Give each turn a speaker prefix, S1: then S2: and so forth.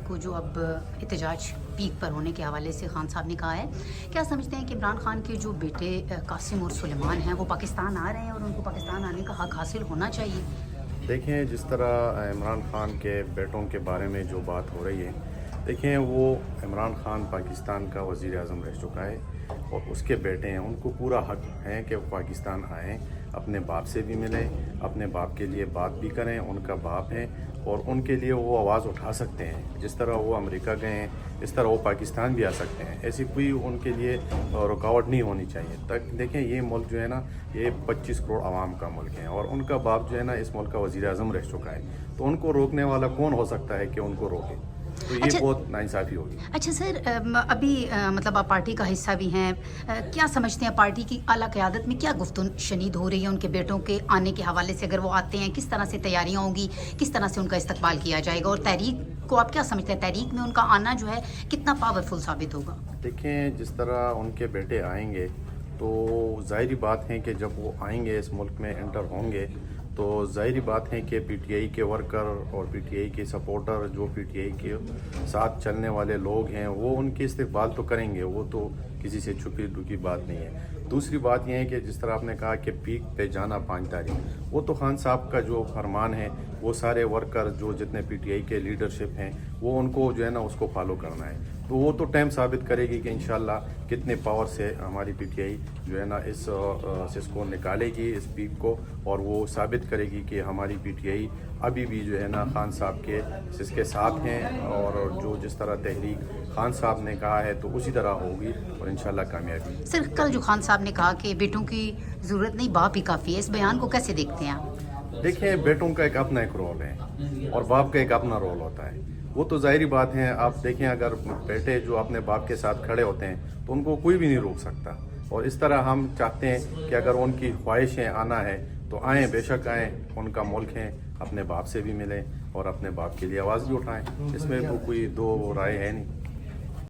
S1: کو جو اب احتجاج پیک پر ہونے کے حوالے سے خان صاحب نے کہا ہے، کیا سمجھتے ہیں کہ عمران خان کے جو بیٹے قاسم اور سلیمان ہیں وہ پاکستان آ رہے ہیں اور ان کو پاکستان آنے کا حق حاصل ہونا چاہیے؟
S2: دیکھیں، جس طرح عمران خان کے بیٹوں کے بارے میں جو بات ہو رہی ہے، دیکھیں وہ عمران خان پاکستان کا وزیر اعظم رہ چکا ہے اور اس کے بیٹے ہیں، ان کو پورا حق ہے کہ وہ پاکستان آئیں، اپنے باپ سے بھی ملیں، اپنے باپ کے لیے بات بھی کریں، ان کا باپ ہے اور ان کے لیے وہ آواز اٹھا سکتے ہیں۔ جس طرح وہ امریکہ گئے ہیں اس طرح وہ پاکستان بھی آ سکتے ہیں، ایسی کوئی ان کے لیے رکاوٹ نہیں ہونی چاہیے۔ تک دیکھیں، یہ ملک جو ہے نا، یہ 25 کروڑ عوام کا ملک ہے اور ان کا باپ جو ہے نا اس ملک کا وزیر اعظم رہ چکا ہے، تو ان کو روکنے والا کون ہو سکتا ہے کہ ان کو روکے؟ تو یہ بہت ناانصافی ہوگی۔
S1: اچھا سر، ابھی مطلب آپ پارٹی کا حصہ بھی ہیں، کیا سمجھتے ہیں پارٹی کی اعلیٰ قیادت میں کیا گفتگو شنید ہو رہی ہے ان کے بیٹوں کے آنے کے حوالے سے؟ اگر وہ آتے ہیں کس طرح سے تیاریاں ہوں گی، کس طرح سے ان کا استقبال کیا جائے گا، اور تحریک کو آپ کیا سمجھتے ہیں تحریک میں ان کا آنا جو ہے کتنا پاورفل ثابت ہوگا؟
S2: دیکھیں، جس طرح ان کے بیٹے آئیں گے تو ظاہری بات ہے کہ جب وہ آئیں گے اس ملک میں انٹر ہوں گے تو ظاہری بات ہے کہ پی ٹی آئی کے ورکر اور پی ٹی آئی کے سپورٹر، جو پی ٹی آئی کے ساتھ چلنے والے لوگ ہیں، وہ ان کے استقبال تو کریں گے، وہ تو کسی سے چھپی ڈکی بات نہیں ہے۔ دوسری بات یہ ہے کہ جس طرح آپ نے کہا کہ پیک پہ جانا 5 تاریخ، وہ تو خان صاحب کا جو فرمان ہے، وہ سارے ورکر جو جتنے پی ٹی آئی کے لیڈرشپ ہیں وہ ان کو جو ہے نا اس کو فالو کرنا ہے، تو وہ تو ٹائم ثابت کرے گی کہ انشاءاللہ کتنے پاور سے ہماری پی ٹی آئی جو ہے نا اس کو نکالے گی، اس پیک کو، اور وہ ثابت کرے گی کہ ہماری پی ٹی آئی ابھی بھی جو ہے نا خان صاحب کے اس کے ساتھ ہیں، اور جو جس طرح تحریک خان صاحب نے کہا ہے تو اسی طرح ہوگی اور انشاءاللہ کامیابی۔
S1: سر، کل جو خان صاحب نے کہا کہ بیٹوں کی ضرورت نہیں، باپ ہی کافی ہے، اس بیان کو کیسے دیکھتے ہیں آپ؟
S2: دیکھیں، بیٹوں کا ایک اپنا ایک رول ہے اور باپ کا ایک اپنا رول ہوتا ہے، وہ تو ظاہری بات ہے۔ آپ دیکھیں، اگر بیٹے جو اپنے باپ کے ساتھ کھڑے ہوتے ہیں تو ان کو کوئی بھی نہیں روک سکتا، اور اس طرح ہم چاہتے ہیں کہ اگر ان کی خواہشیں آنا ہے تو آئیں، بے شک آئیں، ان کا ملک ہے، اپنے باپ سے بھی ملیں اور اپنے باپ کے لیے آواز بھی اٹھائیں، اس میں کوئی دو رائے ہے نہیں۔